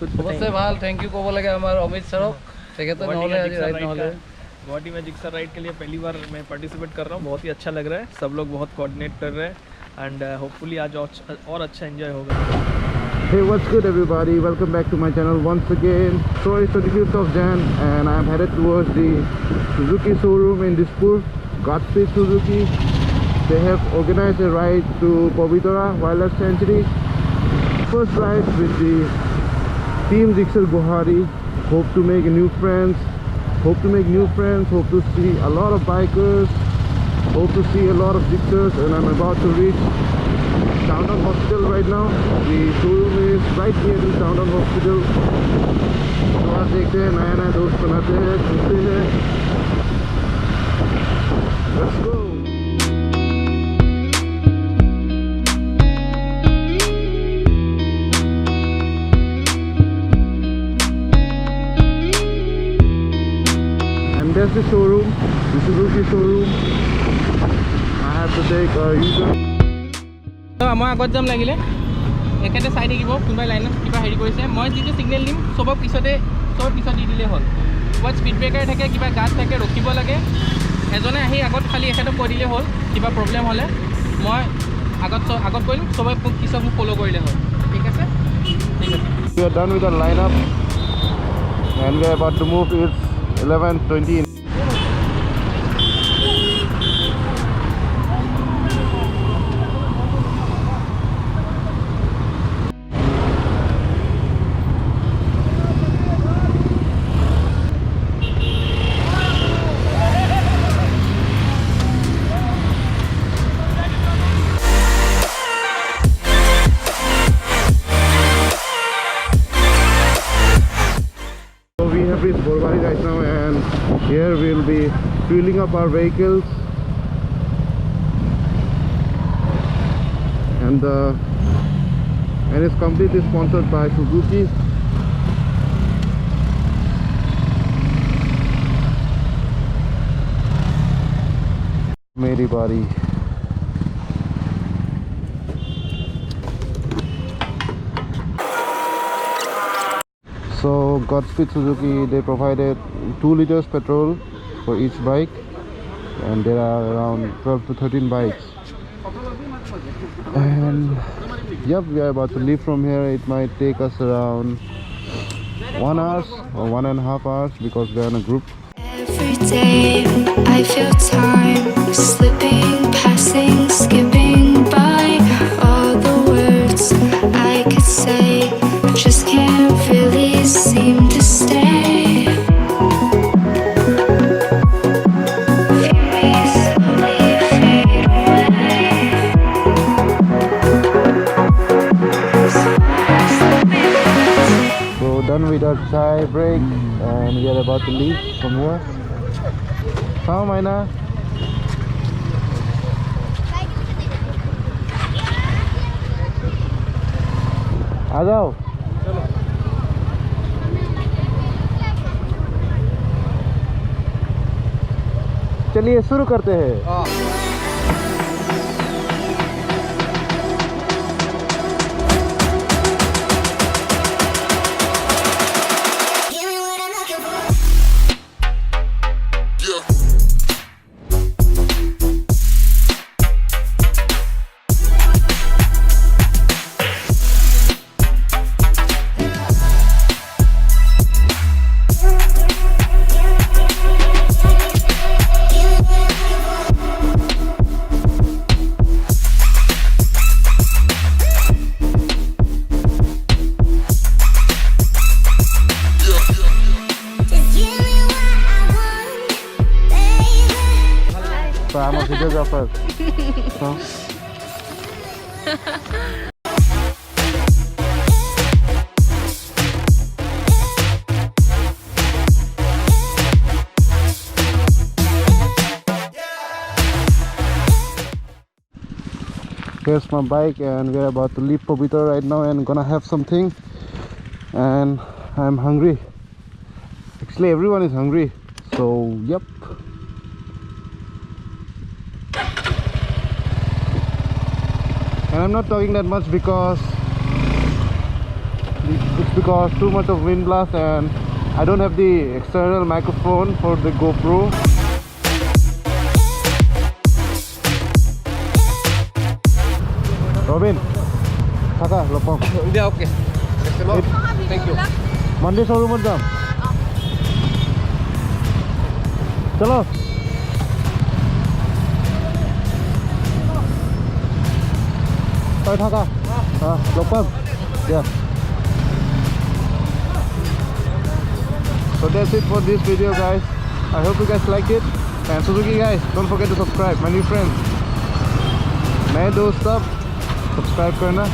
सबसे ভাল thank you ক'ব লাগে আমাৰ অমিত ছাৰক তেখেতে নহলে আজি ৰাইড নহলে गुवाहाटी में जिक्सर राइड के लिए पहली बार मैं पार्टिसिपेट कर रहा हूँ बहुत ही अच्छा लग रहा है सब लोग बहुत कोऑर्डिनेट कर रहे हैं एंड होपफुली आज और अच्छा एंजॉय होगा Hey, what's good everybody, welcome back to my channel once again. So it's 25th of Jan and I'm headed towards the Suzuki showroom in Dispur, GODSPEED Suzuki. They have organized a ride to Pavitra Wildlife Sanctuary. First ride with the team GIXXER Guwahati. Hope to make new friends, hope to see a lot of bikers, hope to see a lot of GIXXERs, and I'm about to reach Downtown Hospital right now. The showroom is right near the Downtown Hospital. तो आज देखते हैं नया दोस्त बनाते हैं, घूमते हैं. Let's go. And there's the showroom, the Suzuki showroom. I have to take a U-turn. মই আগত যাম লাগিলে একেতে চাই থাকিব কোনোবাই লাইনত কিবা হেৰি কৰিছে মই যিটো সিগনেল দিম চবৰ পিছত দি দিলেই হ'ল ক'ৰবাত স্পীড ব্ৰেকাৰ থাকে কিবা গাছ থাকে ৰখিব লাগে এজনে আহি আগত খালি এখেতক কৈ দিলেই হ'ল কিবা প্ৰব্লেম হ'লে মই আগত কৰিম চবে পিছত মোক ফ'ল' কৰিলে হ'ল ঠিক আছে We are done with the lineup and we are about to move. It's 11:20. We have reached Guwahati right now and here we'll be fueling up our vehicles and it's completely sponsored by Suzuki. Meri bari. So GODSPEED Suzuki, they provided 2 liters petrol for each bike and there are around 12 to 13 bikes. And yep, we are about to leave from here. It might take us around 1 hour or 1.5 hours because we are in a group. Every day I feel time slipping, passing, skipping by. All the words I could say just can't really seem to stay. Feel me slowly fade away. So done with our chai break and we are about to leave from here. How Maina? आ जाओ. चलिए शुरू करते हैं. So I'm a videographer. So. Here's my bike and we're about to leave Pavitra right now and gonna have something and I'm hungry. Actually everyone is hungry, so yep. And I'm not talking that much because because too much of wind blast and I don't have the external microphone for the GoPro. Robin, Saka, Lopong. Yeah, okay. Thank you. Monday showroom at jam. Chalo. Thaka. Lopong. Yeah. So that's it for this video, guys. I hope you guys like it. And Suzuki guys, don't forget to subscribe. My new friends, नए दोस्त सब subscribe करना.